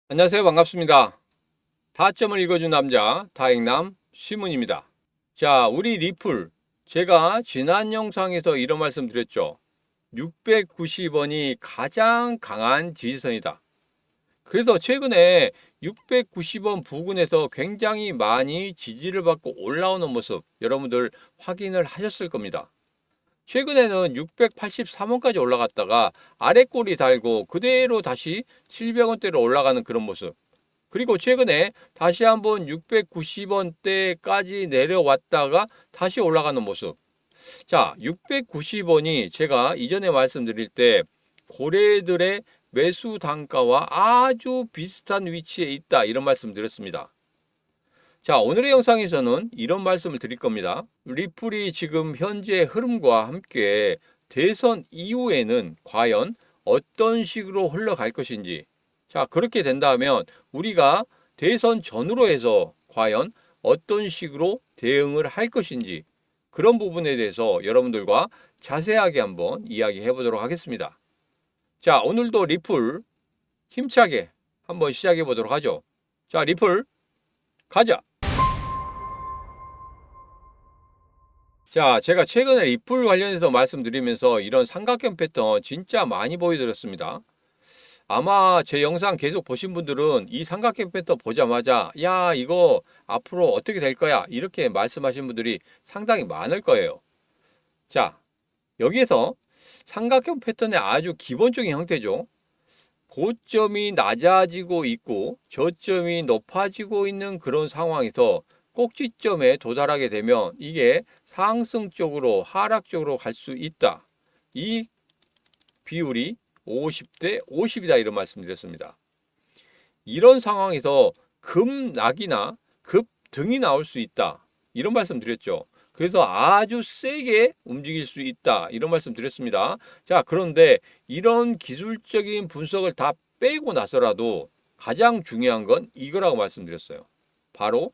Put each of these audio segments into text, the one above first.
안녕하세요. 반갑습니다. 다점을 읽어준 남자 다익남 시문입니다. 자, 우리 리플 제가 지난 영상에서 이런 말씀 드렸죠. 690원이 가장 강한 지지선이다. 그래서 최근에 690원 부근에서 굉장히 많이 지지를 받고 올라오는 모습 여러분들 확인을 하셨을 겁니다. 최근에는 683원까지 올라갔다가 아래 꼬리 달고 그대로 다시 700원대로 올라가는 그런 모습. 그리고 최근에 다시 한번 690원대까지 내려왔다가 다시 올라가는 모습. 자, 690원이 제가 이전에 말씀드릴 때 고래들의 매수 단가와 아주 비슷한 위치에 있다 이런 말씀 드렸습니다. 자, 오늘의 영상에서는 이런 말씀을 드릴 겁니다. 리플이 지금 현재 흐름과 함께 대선 이후에는 과연 어떤 식으로 흘러갈 것인지, 자, 그렇게 된다면 우리가 대선 전후로 해서 과연 어떤 식으로 대응을 할 것인지 그런 부분에 대해서 여러분들과 자세하게 한번 이야기해 보도록 하겠습니다. 자, 오늘도 리플 힘차게 한번 시작해 보도록 하죠. 자, 리플 가자. 자, 제가 최근에 리플 관련해서 말씀드리면서 이런 삼각형 패턴 진짜 많이 보여드렸습니다. 아마 제 영상 계속 보신 분들은 이 삼각형 패턴 보자마자 야, 이거 앞으로 어떻게 될 거야 이렇게 말씀하신 분들이 상당히 많을 거예요. 자, 여기에서 삼각형 패턴의 아주 기본적인 형태죠. 고점이 낮아지고 있고 저점이 높아지고 있는 그런 상황에서 꼭지점에 도달하게 되면 이게 상승적으로 하락적으로 갈 수 있다. 이 비율이 50대 50이다 이런 말씀드렸습니다. 이런 상황에서 급락이나 급등이 나올 수 있다. 이런 말씀 드렸죠. 그래서 아주 세게 움직일 수 있다. 이런 말씀 드렸습니다. 자, 그런데 이런 기술적인 분석을 다 빼고 나서라도 가장 중요한 건 이거라고 말씀드렸어요. 바로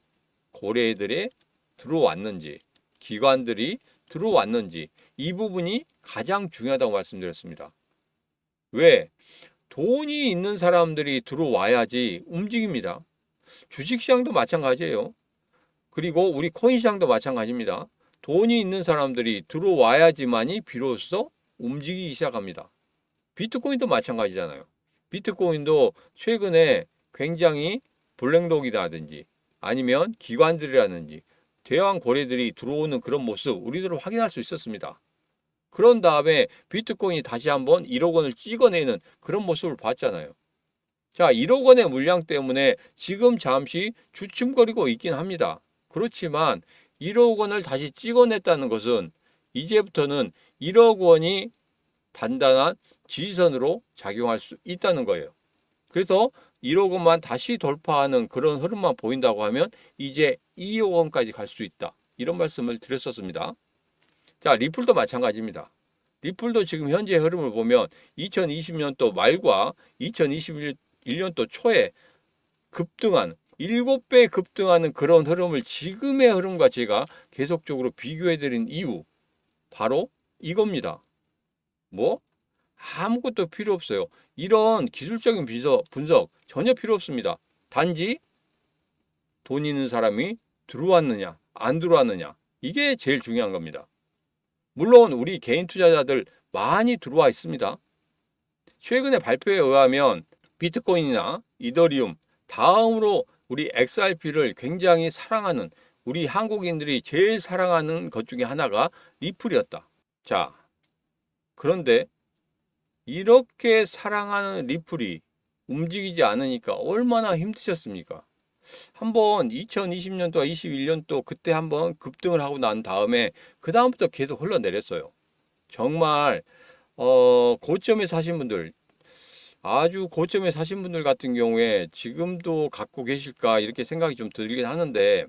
고래들이 들어왔는지, 기관들이 들어왔는지 이 부분이 가장 중요하다고 말씀드렸습니다. 왜? 돈이 있는 사람들이 들어와야지 움직입니다. 주식시장도 마찬가지예요. 그리고 우리 코인 시장도 마찬가지입니다. 돈이 있는 사람들이 들어와야지만이 비로소 움직이기 시작합니다. 비트코인도 마찬가지잖아요. 비트코인도 최근에 굉장히 블랙록이라든지 아니면 기관들이라든지 대왕 고래들이 들어오는 그런 모습 우리들은 확인할 수 있었습니다. 그런 다음에 비트코인이 다시 한번 1억 원을 찍어내는 그런 모습을 봤잖아요. 자, 1억 원의 물량 때문에 지금 잠시 주춤거리고 있긴 합니다. 그렇지만 1억 원을 다시 찍어냈다는 것은 이제부터는 1억 원이 단단한 지지선으로 작용할 수 있다는 거예요. 그래서 1억 원만 다시 돌파하는 그런 흐름만 보인다고 하면 이제 2억 원까지 갈 수 있다. 이런 말씀을 드렸었습니다. 자, 리플도 마찬가지입니다. 리플도 지금 현재 흐름을 보면 2020년도 말과 2021년도 초에 급등한 7배 급등하는 그런 흐름을 지금의 흐름과 제가 계속적으로 비교해 드린 이유 바로 이겁니다. 뭐? 아무것도 필요 없어요. 이런 기술적인 분석 전혀 필요 없습니다. 단지 돈 있는 사람이 들어왔느냐 안 들어왔느냐 이게 제일 중요한 겁니다. 물론 우리 개인 투자자들 많이 들어와 있습니다. 최근에 발표에 의하면 비트코인이나 이더리움 다음으로 우리 XRP를 굉장히 사랑하는 우리 한국인들이 제일 사랑하는 것 중에 하나가 리플이었다. 자, 그런데 이렇게 사랑하는 리플이 움직이지 않으니까 얼마나 힘드셨습니까? 한번 2020년도와 21년도 그때 한번 급등을 하고 난 다음에 그 다음부터 계속 흘러내렸어요. 정말 고점에 사신 분들 아주 고점에 사신 분들 같은 경우에 지금도 갖고 계실까 이렇게 생각이 좀 들긴 하는데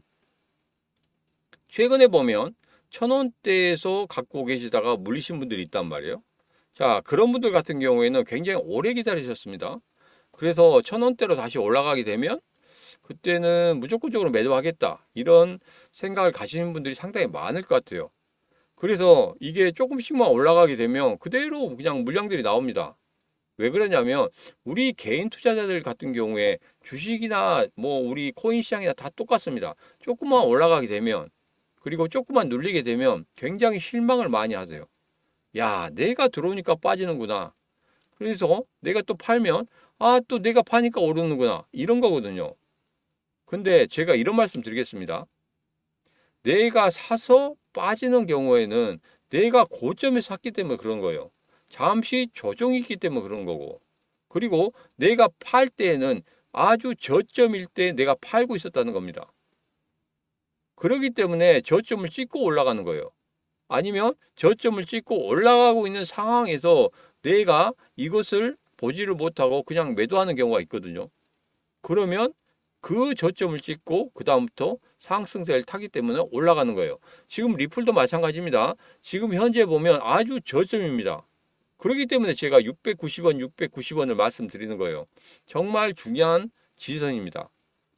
최근에 보면 1,000원대에서 갖고 계시다가 물리신 분들이 있단 말이에요. 자, 그런 분들 같은 경우에는 굉장히 오래 기다리셨습니다. 그래서 1,000원대로 다시 올라가게 되면 그때는 무조건적으로 매도하겠다 이런 생각을 가시는 분들이 상당히 많을 것 같아요. 그래서 이게 조금씩만 올라가게 되면 그대로 그냥 물량들이 나옵니다. 왜 그러냐면 우리 개인 투자자들 같은 경우에 주식이나 뭐 우리 코인 시장이나 다 똑같습니다. 조금만 올라가게 되면 그리고 조금만 눌리게 되면 굉장히 실망을 많이 하세요. 야, 내가 들어오니까 빠지는구나. 그래서 내가 또 팔면 아, 또 내가 파니까 오르는구나. 이런 거거든요. 근데 제가 이런 말씀 드리겠습니다. 내가 사서 빠지는 경우에는 내가 고점에 샀기 때문에 그런 거예요. 잠시 조정이 있기 때문에 그런 거고. 그리고 내가 팔 때에는 아주 저점일 때 내가 팔고 있었다는 겁니다. 그렇기 때문에 저점을 찍고 올라가는 거예요. 아니면 저점을 찍고 올라가고 있는 상황에서 내가 이것을 보지를 못하고 그냥 매도하는 경우가 있거든요. 그러면 그 저점을 찍고 그 다음부터 상승세를 타기 때문에 올라가는 거예요. 지금 리플도 마찬가지입니다. 지금 현재 보면 아주 저점입니다. 그렇기 때문에 제가 690원, 690원을 말씀드리는 거예요. 정말 중요한 지선입니다.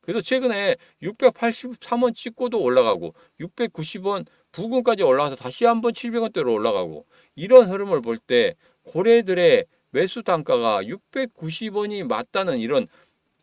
그래서 최근에 683원 찍고도 올라가고 690원 부근까지 올라가서 다시 한번 700원대로 올라가고 이런 흐름을 볼 때 고래들의 매수 단가가 690원이 맞다는 이런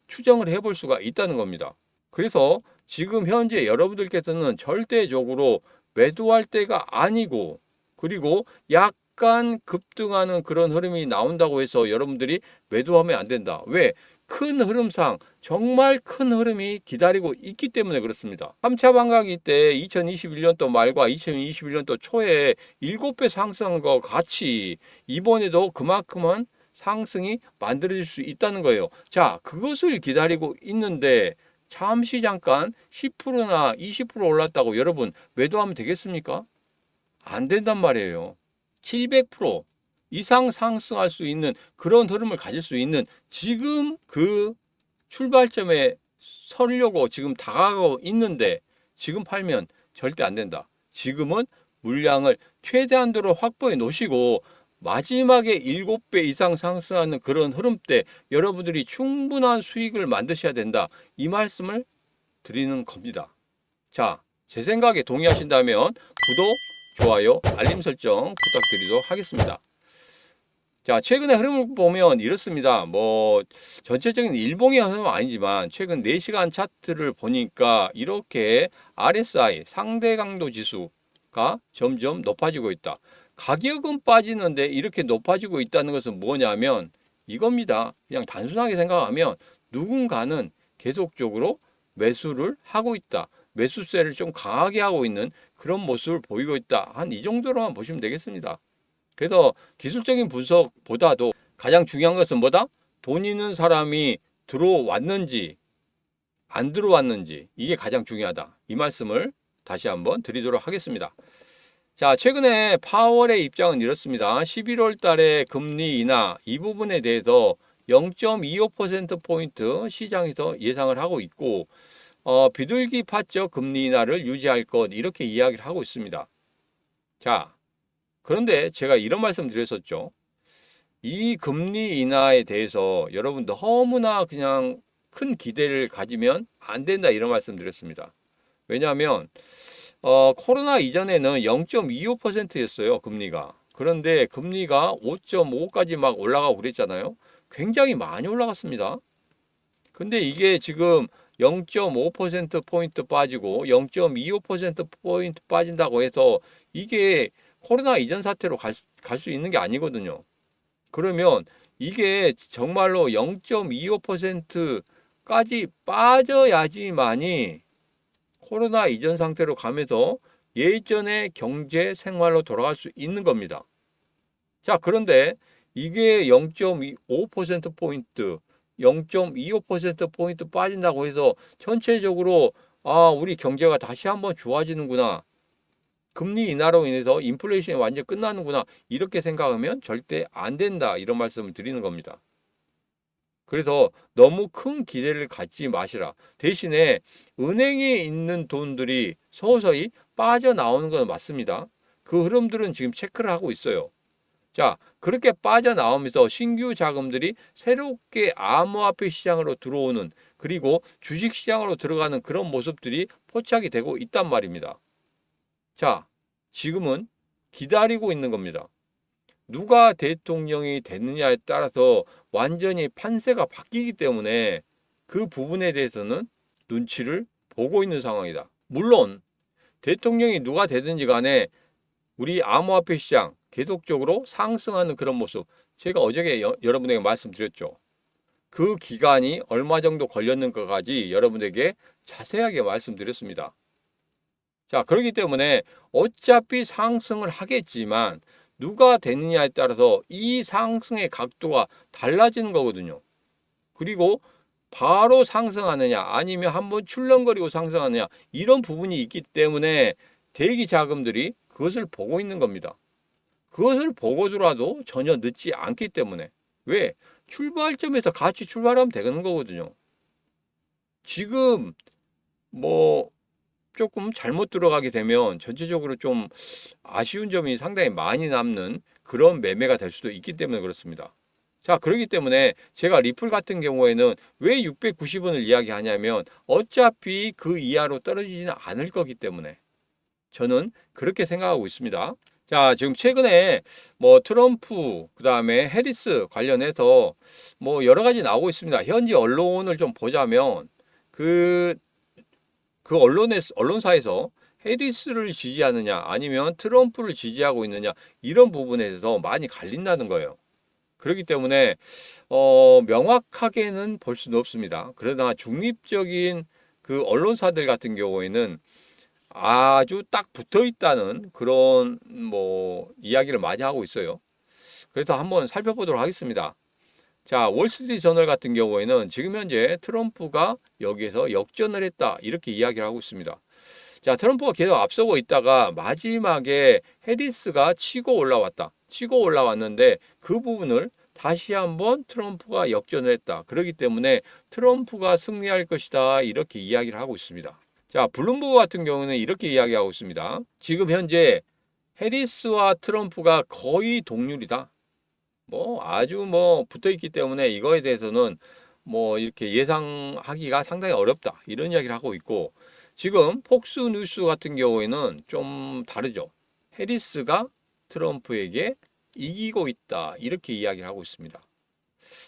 추정을 해볼 수가 있다는 겁니다. 그래서 지금 현재 여러분들께서는 절대적으로 매도할 때가 아니고 그리고 약간 급등하는 그런 흐름이 나온다고 해서 여러분들이 매도하면 안 된다. 왜? 큰 흐름상 정말 큰 흐름이 기다리고 있기 때문에 그렇습니다. 3차 반감기 때 2021년도 말과 2021년도 초에 7배 상승한 것 같이 이번에도 그만큼은 상승이 만들어질 수 있다는 거예요. 자, 그것을 기다리고 있는데 잠시 잠깐 10%나 20% 올랐다고 여러분 매도하면 되겠습니까? 안 된단 말이에요. 700% 이상 상승할 수 있는 그런 흐름을 가질 수 있는 지금 그 출발점에 서려고 지금 다가가고 있는데 지금 팔면 절대 안 된다. 지금은 물량을 최대한도로 확보해 놓으시고 마지막에 7배 이상 상승하는 그런 흐름 때 여러분들이 충분한 수익을 만드셔야 된다. 이 말씀을 드리는 겁니다. 자, 제 생각에 동의하신다면 구독, 좋아요, 알림 설정 부탁드리도록 하겠습니다. 자, 최근의 흐름을 보면 이렇습니다. 뭐 전체적인 일봉의 흐름은 아니지만 최근 4시간 차트를 보니까 이렇게 RSI 상대 강도 지수가 점점 높아지고 있다. 가격은 빠지는데 이렇게 높아지고 있다는 것은 뭐냐면 이겁니다. 그냥 단순하게 생각하면 누군가는 계속적으로 매수를 하고 있다. 매수세를 좀 강하게 하고 있는 그런 모습을 보이고 있다. 한 이 정도로만 보시면 되겠습니다. 그래서 기술적인 분석보다도 가장 중요한 것은 뭐다? 돈 있는 사람이 들어왔는지 안 들어왔는지 이게 가장 중요하다. 이 말씀을 다시 한번 드리도록 하겠습니다. 자, 최근에 파월의 입장은 이렇습니다. 11월 달에 금리 인하 이 부분에 대해서 0.25%포인트 시장에서 예상을 하고 있고 비둘기파적 금리 인하를 유지할 것 이렇게 이야기를 하고 있습니다. 자, 그런데 제가 이런 말씀 드렸었죠. 이 금리 인하에 대해서 여러분 너무나 그냥 큰 기대를 가지면 안 된다 이런 말씀 드렸습니다. 왜냐하면 코로나 이전에는 0.25%였어요 금리가. 그런데 금리가 5.5까지 막 올라가고 그랬잖아요. 굉장히 많이 올라갔습니다. 근데 이게 지금 0.5%포인트 빠지고 0.25%포인트 빠진다고 해서 이게 코로나 이전 사태로 갈 수 있는 게 아니거든요. 그러면 이게 정말로 0.25%까지 빠져야지만이 코로나 이전 상태로 가면서 예전의 경제 생활로 돌아갈 수 있는 겁니다. 자, 그런데 이게 0.25%포인트, 0.25%포인트 빠진다고 해서 전체적으로 우리 경제가 다시 한번 좋아지는구나. 금리 인하로 인해서 인플레이션이 완전히 끝나는구나. 이렇게 생각하면 절대 안 된다. 이런 말씀을 드리는 겁니다. 그래서 너무 큰 기대를 갖지 마시라. 대신에 은행에 있는 돈들이 서서히 빠져나오는 건 맞습니다. 그 흐름들은 지금 체크를 하고 있어요. 자, 그렇게 빠져나오면서 신규 자금들이 새롭게 암호화폐 시장으로 들어오는 그리고 주식 시장으로 들어가는 그런 모습들이 포착이 되고 있단 말입니다. 자, 지금은 기다리고 있는 겁니다. 누가 대통령이 됐느냐에 따라서 완전히 판세가 바뀌기 때문에 그 부분에 대해서는 눈치를 보고 있는 상황이다. 물론 대통령이 누가 되든지 간에 우리 암호화폐 시장 계속적으로 상승하는 그런 모습, 제가 어저께 여러분에게 말씀드렸죠. 그 기간이 얼마 정도 걸렸는가까지 여러분에게 자세하게 말씀드렸습니다. 자, 그렇기 때문에 어차피 상승을 하겠지만 누가 되느냐에 따라서 이 상승의 각도가 달라지는 거거든요. 그리고 바로 상승하느냐 아니면 한번 출렁거리고 상승하느냐, 이런 부분이 있기 때문에 대기 자금들이 그것을 보고 있는 겁니다. 그것을 보고더라도 전혀 늦지 않기 때문에. 왜? 출발점에서 같이 출발하면 되는 거거든요. 지금 뭐 조금 잘못 들어가게 되면 전체적으로 좀 아쉬운 점이 상당히 많이 남는 그런 매매가 될 수도 있기 때문에 그렇습니다. 자, 그렇기 때문에 제가 리플 같은 경우에는 왜 690원을 이야기하냐면 어차피 그 이하로 떨어지지는 않을 거기 때문에 저는 그렇게 생각하고 있습니다. 자, 지금 최근에 뭐 트럼프, 그다음에 해리스 관련해서 뭐 여러 가지 나오고 있습니다. 현지 언론을 좀 보자면 그 언론사에서 해리스를 지지하느냐 아니면 트럼프를 지지하고 있느냐, 이런 부분에 대해서 많이 갈린다는 거예요. 그렇기 때문에 명확하게는 볼 수는 없습니다. 그러나 중립적인 그 언론사들 같은 경우에는 아주 딱 붙어 있다는 그런 뭐 이야기를 많이 하고 있어요. 그래서 한번 살펴보도록 하겠습니다. 자, 월스트리트 저널 같은 경우에는 지금 현재 트럼프가 여기에서 역전을 했다, 이렇게 이야기를 하고 있습니다. 자, 트럼프가 계속 앞서고 있다가 마지막에 해리스가 치고 올라왔는데 그 부분을 다시 한번 트럼프가 역전을 했다. 그렇기 때문에 트럼프가 승리할 것이다, 이렇게 이야기를 하고 있습니다. 자, 블룸버그 같은 경우는 이렇게 이야기하고 있습니다. 지금 현재 해리스와 트럼프가 거의 동률이다. 뭐 아주 뭐 붙어 있기 때문에 이거에 대해서는 뭐 이렇게 예상하기가 상당히 어렵다, 이런 이야기를 하고 있고, 지금 폭스 뉴스 같은 경우에는 좀 다르죠. 해리스가 트럼프에게 이기고 있다, 이렇게 이야기를 하고 있습니다.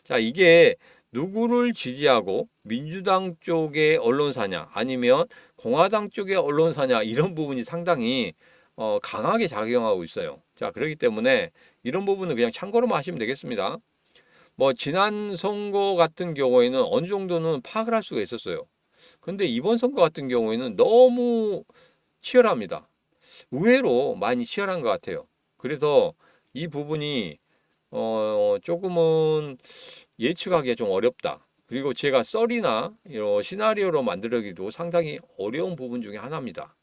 자, 이게 누구를 지지하고 민주당 쪽의 언론사냐 아니면 공화당 쪽의 언론사냐, 이런 부분이 상당히 강하게 작용하고 있어요. 자, 그렇기 때문에 이런 부분은 그냥 참고로만 하시면 되겠습니다. 뭐 지난 선거 같은 경우에는 어느 정도는 파악을 할 수가 있었어요. 근데 이번 선거 같은 경우에는 너무 치열합니다. 의외로 많이 치열한 것 같아요. 그래서 이 부분이 조금은 예측하기가 좀 어렵다. 그리고 제가 썰이나 이런 시나리오로 만들기도 상당히 어려운 부분 중에 하나입니다.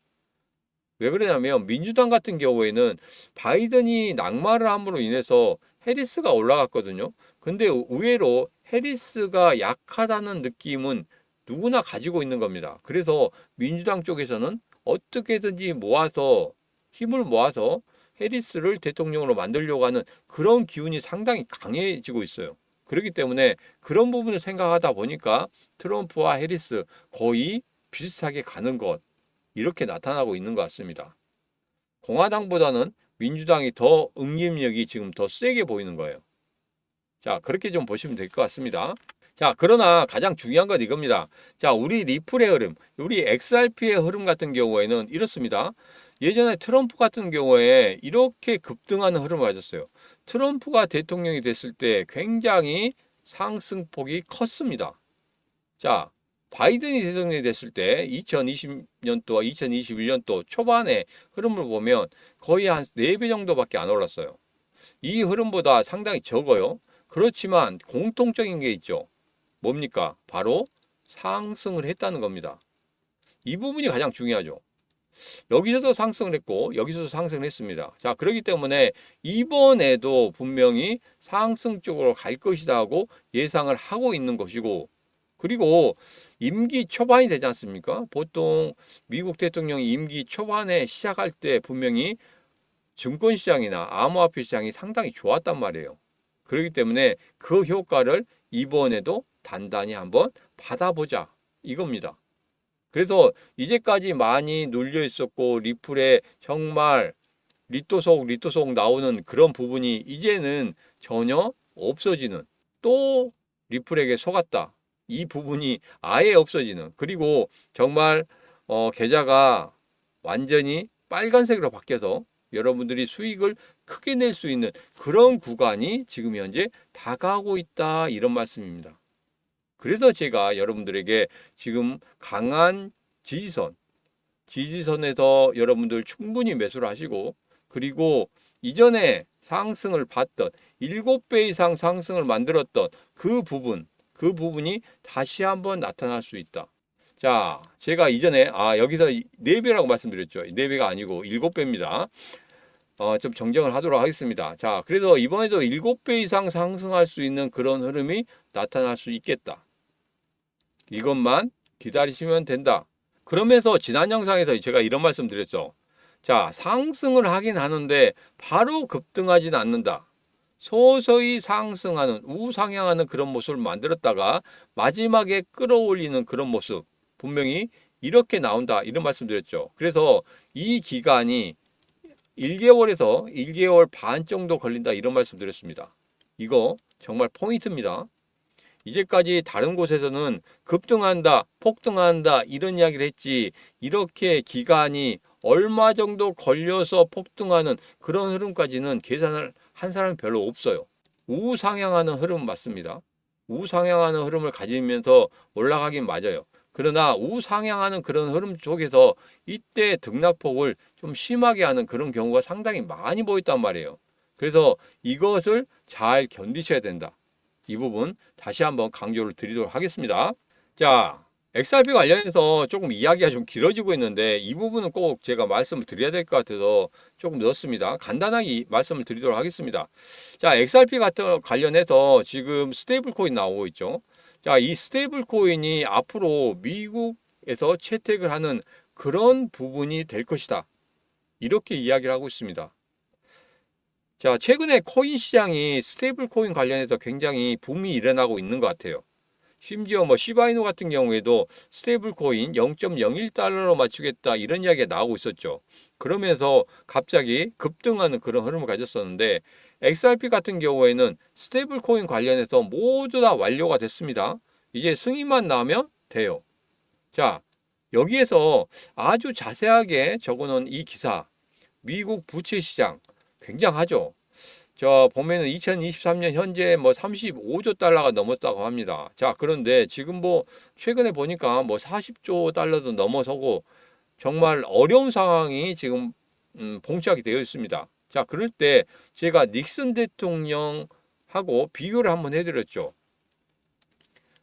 왜 그러냐면 민주당 같은 경우에는 바이든이 낙마를 함으로 인해서 해리스가 올라갔거든요. 근데 의외로 해리스가 약하다는 느낌은 누구나 가지고 있는 겁니다. 그래서 민주당 쪽에서는 어떻게든지 힘을 모아서 해리스를 대통령으로 만들려고 하는 그런 기운이 상당히 강해지고 있어요. 그렇기 때문에 그런 부분을 생각하다 보니까 트럼프와 해리스 거의 비슷하게 가는 것, 이렇게 나타나고 있는 것 같습니다. 공화당보다는 민주당이 더 응집력이 지금 더 세게 보이는 거예요. 자, 그렇게 좀 보시면 될 것 같습니다. 자, 그러나 가장 중요한 건 이겁니다. 자, 우리 리플의 흐름, 우리 XRP의 흐름 같은 경우에는 이렇습니다. 예전에 트럼프 같은 경우에 이렇게 급등하는 흐름을 가졌어요. 트럼프가 대통령이 됐을 때 굉장히 상승폭이 컸습니다. 자, 바이든이 대통령이 됐을 때 2020년도와 2021년도 초반에 흐름을 보면 거의 한 4배 정도밖에 안 올랐어요. 이 흐름보다 상당히 적어요. 그렇지만 공통적인 게 있죠. 뭡니까? 바로 상승을 했다는 겁니다. 이 부분이 가장 중요하죠. 여기서도 상승을 했고 여기서도 상승을 했습니다. 자, 그렇기 때문에 이번에도 분명히 상승 쪽으로 갈 것이다 하고 예상을 하고 있는 것이고, 그리고 임기 초반이 되지 않습니까? 보통 미국 대통령이 임기 초반에 시작할 때 분명히 증권시장이나 암호화폐 시장이 상당히 좋았단 말이에요. 그렇기 때문에 그 효과를 이번에도 단단히 한번 받아보자, 이겁니다. 그래서 이제까지 많이 눌려 있었고 리플에 정말 리토속 나오는 그런 부분이 이제는 전혀 없어지는, 또 리플에게 속았다, 이 부분이 아예 없어지는, 그리고 정말 계좌가 완전히 빨간색으로 바뀌어서 여러분들이 수익을 크게 낼 수 있는 그런 구간이 지금 현재 다가오고 있다, 이런 말씀입니다. 그래서 제가 여러분들에게 지금 강한 지지선에서 여러분들 충분히 매수를 하시고, 그리고 이전에 상승을 봤던 7배 이상 상승을 만들었던 그 부분이 다시 한번 나타날 수 있다. 자, 제가 이전에 여기서 4배라고 말씀드렸죠. 4배가 아니고 7배입니다. 좀 정정을 하도록 하겠습니다. 자, 그래서 이번에도 7배 이상 상승할 수 있는 그런 흐름이 나타날 수 있겠다. 이것만 기다리시면 된다. 그러면서 지난 영상에서 제가 이런 말씀 드렸죠. 자, 상승을 하긴 하는데 바로 급등하진 않는다. 서서히 상승하는, 우상향하는 그런 모습을 만들었다가 마지막에 끌어올리는 그런 모습, 분명히 이렇게 나온다, 이런 말씀 드렸죠. 그래서 이 기간이 1개월에서 1개월 반 정도 걸린다, 이런 말씀 드렸습니다. 이거 정말 포인트입니다. 이제까지 다른 곳에서는 급등한다, 폭등한다, 이런 이야기를 했지, 이렇게 기간이 얼마 정도 걸려서 폭등하는 그런 흐름까지는 계산을 한 사람이 별로 없어요. 우상향하는 흐름 맞습니다. 우상향하는 흐름을 가지면서 올라가긴 맞아요. 그러나 우상향하는 그런 흐름 속에서 이때 등락폭을 좀 심하게 하는 그런 경우가 상당히 많이 보였단 말이에요. 그래서 이것을 잘 견디셔야 된다. 이 부분 다시 한번 강조를 드리도록 하겠습니다. 자, XRP 관련해서 조금 이야기가 좀 길어지고 있는데 이 부분은 꼭 제가 말씀을 드려야 될 것 같아서 조금 넣었습니다. 간단하게 말씀을 드리도록 하겠습니다. 자, XRP 같은 관련해서 지금 스테이블 코인 나오고 있죠. 자, 이 스테이블 코인이 앞으로 미국에서 채택을 하는 그런 부분이 될 것이다, 이렇게 이야기를 하고 있습니다. 자, 최근에 코인 시장이 스테이블 코인 관련해서 굉장히 붐이 일어나고 있는 것 같아요. 심지어 시바이노 같은 경우에도 스테이블 코인 0.01달러로 맞추겠다, 이런 이야기가 나오고 있었죠. 그러면서 갑자기 급등하는 그런 흐름을 가졌었는데, XRP 같은 경우에는 스테이블 코인 관련해서 모두 다 완료가 됐습니다. 이제 승인만 나면 돼요. 자, 여기에서 아주 자세하게 적어놓은 이 기사, 미국 부채 시장 굉장하죠. 저 보면은 2023년 현재 35조 달러가 넘었다고 합니다. 자, 그런데 지금 최근에 보니까 40조 달러도 넘어서고 정말 어려운 상황이 지금 봉착이 되어 있습니다. 자, 그럴 때 제가 닉슨 대통령하고 비교를 한번 해드렸죠.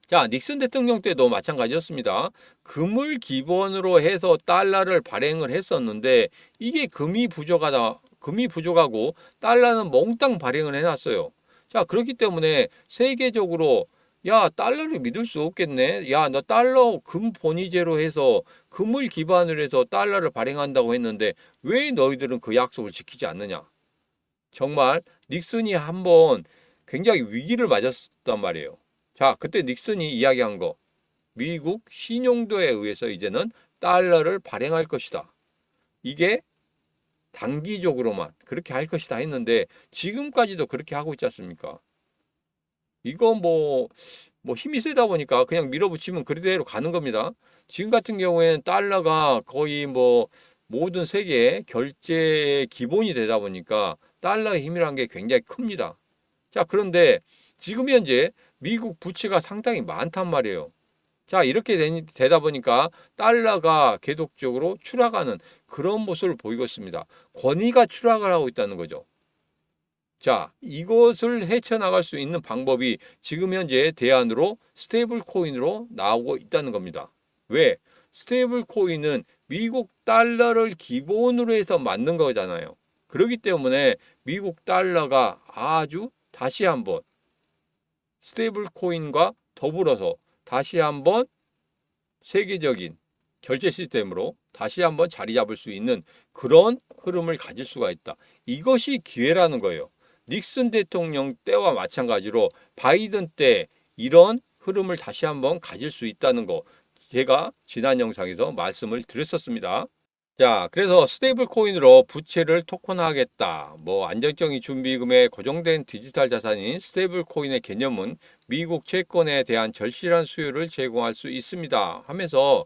자, 닉슨 대통령 때도 마찬가지였습니다. 금을 기본으로 해서 달러를 발행을 했었는데 이게 금이 부족하고 달러는 몽땅 발행을 해놨어요. 자, 그렇기 때문에 세계적으로 야, 달러를 믿을 수 없겠네. 야, 너 달러 금 본위제로 해서 금을 기반으로 해서 달러를 발행한다고 했는데 왜 너희들은 그 약속을 지키지 않느냐. 정말 닉슨이 한번 굉장히 위기를 맞았단 말이에요. 자, 그때 닉슨이 이야기한 거, 미국 신용도에 의해서 이제는 달러를 발행할 것이다. 이게 단기적으로만 그렇게 할 것이다 했는데 지금까지도 그렇게 하고 있지 않습니까? 이거 힘이 세다 보니까 그냥 밀어붙이면 그대로 가는 겁니다. 지금 같은 경우에는 달러가 거의 모든 세계의 결제 기본이 되다 보니까 달러의 힘이라는 게 굉장히 큽니다. 자, 그런데 지금 현재 미국 부채가 상당히 많단 말이에요. 자, 이렇게 되다 보니까 달러가 계속적으로 추락하는 그런 모습을 보이고 있습니다. 권위가 추락을 하고 있다는 거죠. 자, 이것을 헤쳐나갈 수 있는 방법이 지금 현재 대안으로 스테이블 코인으로 나오고 있다는 겁니다. 왜? 스테이블 코인은 미국 달러를 기본으로 해서 만든 거잖아요. 그렇기 때문에 미국 달러가 아주 다시 한번 스테이블 코인과 더불어서 다시 한번 세계적인 결제 시스템으로 다시 한번 자리 잡을 수 있는 그런 흐름을 가질 수가 있다. 이것이 기회라는 거예요. 닉슨 대통령 때와 마찬가지로 바이든 때 이런 흐름을 다시 한번 가질 수 있다는 거, 제가 지난 영상에서 말씀을 드렸었습니다. 자, 그래서 스테이블 코인으로 부채를 토큰화하겠다. 안정적인 준비금의 고정된 디지털 자산인 스테이블 코인의 개념은 미국 채권에 대한 절실한 수요를 제공할 수 있습니다. 하면서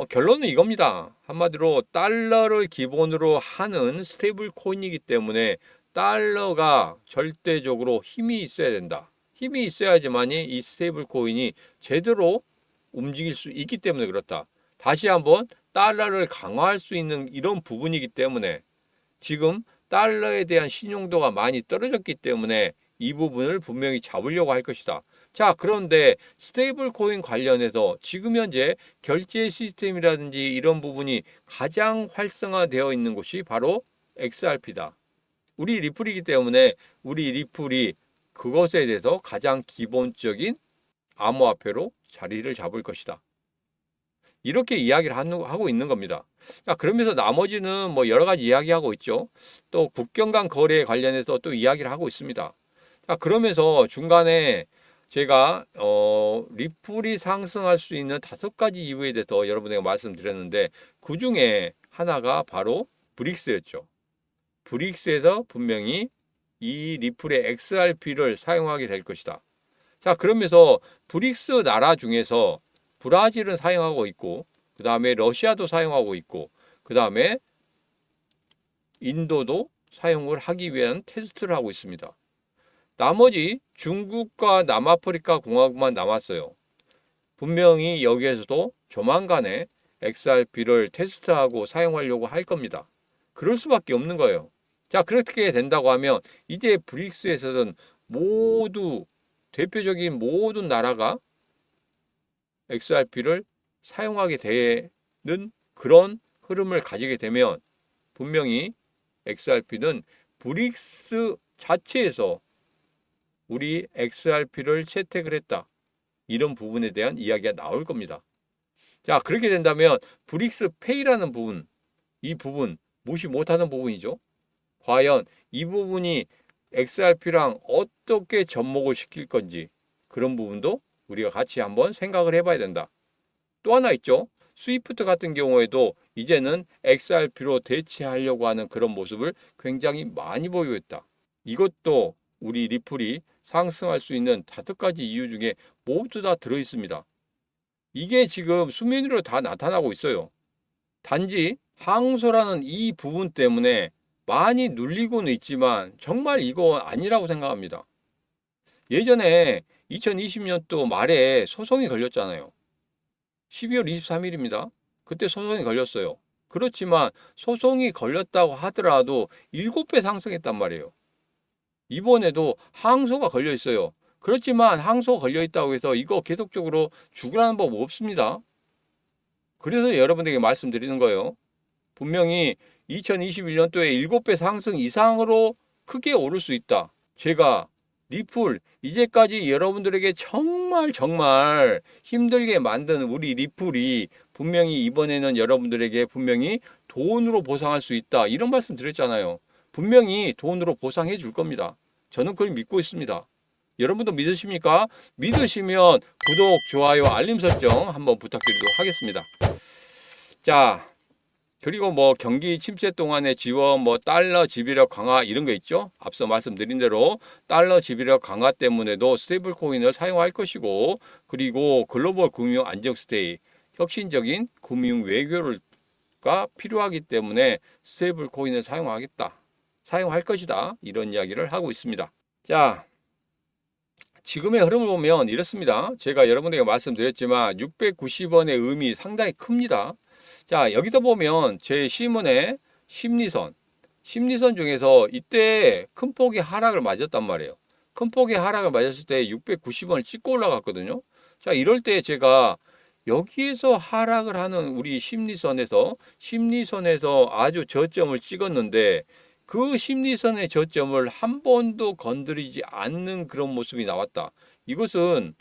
결론은 이겁니다. 한마디로 달러를 기본으로 하는 스테이블 코인이기 때문에 달러가 절대적으로 힘이 있어야 된다. 힘이 있어야지만이 이 스테이블 코인이 제대로 움직일 수 있기 때문에 그렇다. 다시 한번 달러를 강화할 수 있는 이런 부분이기 때문에 지금 달러에 대한 신용도가 많이 떨어졌기 때문에 이 부분을 분명히 잡으려고 할 것이다. 자, 그런데 스테이블 코인 관련해서 지금 현재 결제 시스템이라든지 이런 부분이 가장 활성화되어 있는 곳이 바로 XRP다. 우리 리플이기 때문에 우리 리플이 그것에 대해서 가장 기본적인 암호화폐로 자리를 잡을 것이다. 이렇게 이야기를 하고 있는 겁니다. 자, 그러면서 나머지는 여러 가지 이야기하고 있죠. 또 국경 간 거래에 관련해서 또 이야기를 하고 있습니다. 자, 그러면서 중간에 제가 리플이 상승할 수 있는 5가지 이유에 대해서 여러분에게 말씀드렸는데 그 중에 하나가 바로 브릭스였죠. 브릭스에서 분명히 이 리플의 XRP를 사용하게 될 것이다. 자, 그러면서 브릭스 나라 중에서 브라질은 사용하고 있고, 그 다음에 러시아도 사용하고 있고, 그 다음에 인도도 사용을 하기 위한 테스트를 하고 있습니다. 나머지 중국과 남아프리카 공화국만 남았어요. 분명히 여기에서도 조만간에 XRP를 테스트하고 사용하려고 할 겁니다. 그럴 수밖에 없는 거예요. 자, 그렇게 된다고 하면 이제 브릭스에서는 모두 대표적인 모든 나라가 XRP를 사용하게 되는 그런 흐름을 가지게 되면 분명히 XRP는 브릭스 자체에서 우리 XRP를 채택을 했다. 이런 부분에 대한 이야기가 나올 겁니다. 자, 그렇게 된다면 브릭스 페이라는 부분, 이 부분 무시 못하는 부분이죠. 과연 이 부분이 XRP랑 어떻게 접목을 시킬 건지 그런 부분도 우리가 같이 한번 생각을 해봐야 된다. 또 하나 있죠. 스위프트 같은 경우에도 이제는 XRP로 대체하려고 하는 그런 모습을 굉장히 많이 보이고 있다. 이것도 우리 리플이 상승할 수 있는 5가지 이유 중에 모두 다 들어있습니다. 이게 지금 수면 위로 다 나타나고 있어요. 단지 항소라는 이 부분 때문에 많이 눌리고는 있지만 정말 이거 아니라고 생각합니다. 예전에 2020년도 말에 소송이 걸렸잖아요. 12월 23일입니다. 그때 소송이 걸렸어요. 그렇지만 소송이 걸렸다고 하더라도 7배 상승했단 말이에요. 이번에도 항소가 걸려 있어요. 그렇지만 항소가 걸려 있다고 해서 이거 계속적으로 죽으라는 법 없습니다. 그래서 여러분에게 말씀드리는 거예요. 분명히 2021년도에 7배 상승 이상으로 크게 오를 수 있다. 제가 리플 이제까지 여러분들에게 정말 힘들게 만든 우리 리플이 분명히 이번에는 여러분들에게 분명히 돈으로 보상할 수 있다. 이런 말씀 드렸잖아요. 분명히 돈으로 보상해 줄 겁니다. 저는 그걸 믿고 있습니다. 여러분도 믿으십니까? 믿으시면 구독, 좋아요, 알림 설정 한번 부탁드리도록 하겠습니다. 자, 그리고 경기 침체 동안의 지원, 달러 지배력 강화 이런 거 있죠. 앞서 말씀드린 대로 달러 지배력 강화 때문에도 스테이블 코인을 사용할 것이고, 그리고 글로벌 금융 안정 스테이, 혁신적인 금융 외교가 필요하기 때문에 스테이블 코인을 사용할 것이다. 이런 이야기를 하고 있습니다. 자, 지금의 흐름을 보면 이렇습니다. 제가 여러분에게 말씀드렸지만 690원의 의미 상당히 큽니다. 자, 여기서 보면 제 시문의 심리선 중에서 이때 큰 폭의 하락을 맞았단 말이에요. 큰 폭의 하락을 맞았을 때 690원을 찍고 올라갔거든요. 자, 이럴 때 제가 여기에서 하락을 하는 우리 심리선에서 아주 저점을 찍었는데 그 심리선의 저점을 한 번도 건드리지 않는 그런 모습이 나왔다. 이것은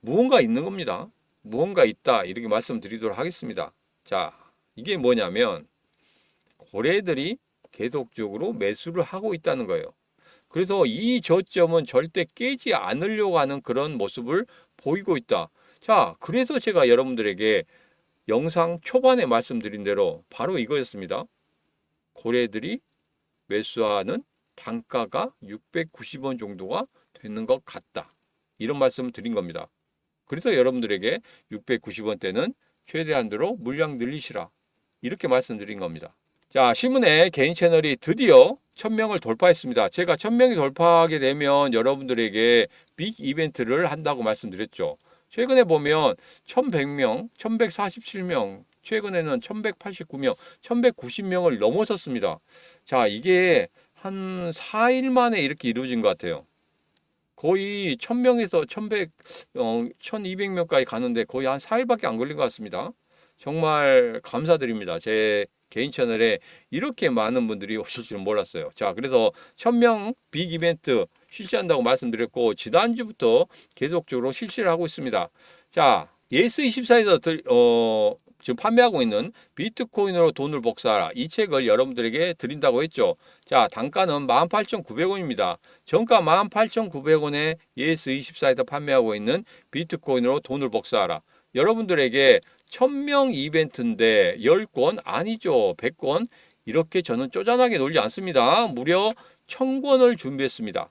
무언가 있는 겁니다. 무언가 있다. 이렇게 말씀드리도록 하겠습니다. 자, 이게 뭐냐면 고래들이 계속적으로 매수를 하고 있다는 거예요. 그래서 이 저점은 절대 깨지 않으려고 하는 그런 모습을 보이고 있다. 자, 그래서 제가 여러분들에게 영상 초반에 말씀드린 대로 바로 이거였습니다. 고래들이 매수하는 단가가 690원 정도가 되는 것 같다. 이런 말씀을 드린 겁니다. 그래서 여러분들에게 690원대는 최대한대로 물량 늘리시라. 이렇게 말씀드린 겁니다. 자, 시문의 개인 채널이 드디어 1000명을 돌파했습니다. 제가 1000명이 돌파하게 되면 여러분들에게 빅 이벤트를 한다고 말씀드렸죠. 최근에 보면 1100명, 1147명, 최근에는 1189명, 1190명을 넘어섰습니다. 자, 이게 한 4일 만에 이렇게 이루어진 것 같아요. 거의 1000명에서 1200명까지 가는데 거의 한 4일밖에 안 걸린 것 같습니다. 정말 감사드립니다. 제 개인 채널에 이렇게 많은 분들이 오실 줄은 몰랐어요. 자, 그래서 1000명 빅 이벤트 실시한다고 말씀드렸고, 지난주부터 계속적으로 실시를 하고 있습니다. 자, 예스24에서 지금 판매하고 있는 비트코인으로 돈을 복사하라. 이 책을 여러분들에게 드린다고 했죠. 자, 단가는 18,900원입니다. 정가 18,900원에 예스24에서 판매하고 있는 비트코인으로 돈을 복사하라. 여러분들에게 1000명 이벤트인데 10권 아니죠. 100권 이렇게 저는 쪼잔하게 놀지 않습니다. 무려 1000권을 준비했습니다.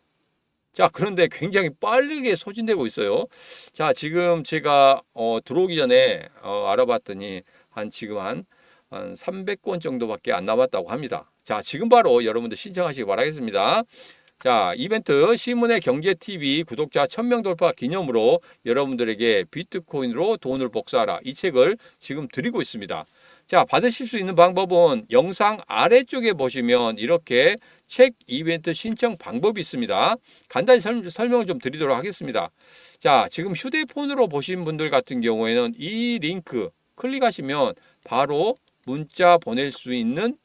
자, 그런데 굉장히 빠르게 소진되고 있어요. 자, 지금 제가 들어오기 전에 알아봤더니 지금 한 300권 정도밖에 안 남았다고 합니다. 자, 지금 바로 여러분들 신청하시기 바라겠습니다. 자, 이벤트 시문의 경제TV 구독자 1000명 돌파 기념으로 여러분들에게 비트코인으로 돈을 복사하라. 이 책을 지금 드리고 있습니다. 자, 받으실 수 있는 방법은 영상 아래쪽에 보시면 이렇게 책 이벤트 신청 방법이 있습니다. 간단히 설명을 좀 드리도록 하겠습니다. 자, 지금 휴대폰으로 보신 분들 같은 경우에는 이 링크 클릭하시면 바로 문자 보낼 수 있는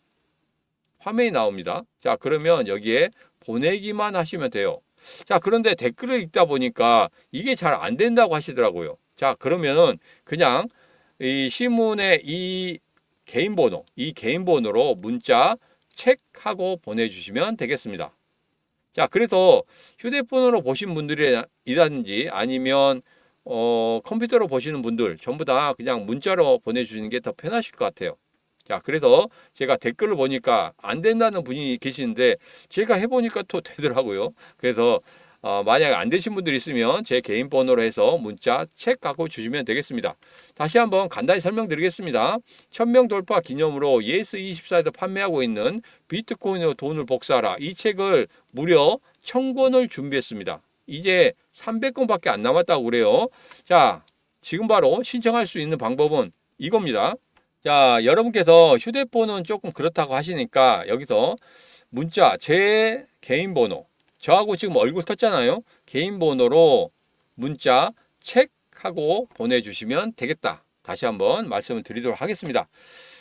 화면이 나옵니다. 자, 그러면 여기에 보내기만 하시면 돼요. 자, 그런데 댓글을 읽다 보니까 이게 잘 안 된다고 하시더라고요. 자, 그러면은 그냥 이 시문의 이 개인 번호로 문자 책하고 보내주시면 되겠습니다. 자, 그래서 휴대폰으로 보신 분들이라든지 아니면 컴퓨터로 보시는 분들 전부 다 그냥 문자로 보내주시는 게 더 편하실 것 같아요. 자, 그래서 제가 댓글을 보니까 안 된다는 분이 계시는데 제가 해보니까 또 되더라고요. 그래서 만약에 안 되신 분들이 있으면 제 개인 번호로 해서 문자 책 갖고 주시면 되겠습니다. 다시 한번 간단히 설명드리겠습니다. 1000명 돌파 기념으로 예스24에서 판매하고 있는 비트코인으로 돈을 복사하라. 이 책을 무려 1000권을 준비했습니다. 이제 300권밖에 안 남았다고 그래요. 자, 지금 바로 신청할 수 있는 방법은 이겁니다. 자, 여러분께서 휴대폰은 조금 그렇다고 하시니까 여기서 문자 제 개인 번호, 저하고 지금 얼굴 떴잖아요. 개인 번호로 문자 책하고 보내주시면 되겠다. 다시 한번 말씀을 드리도록 하겠습니다.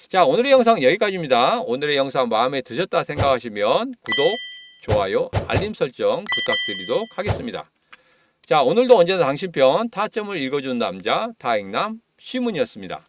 자, 오늘의 영상 여기까지입니다. 오늘의 영상 마음에 드셨다 생각하시면 구독, 좋아요, 알림 설정 부탁드리도록 하겠습니다. 자, 오늘도 언제나 당신 편 타점을 읽어주는 남자 타익남 시문이었습니다.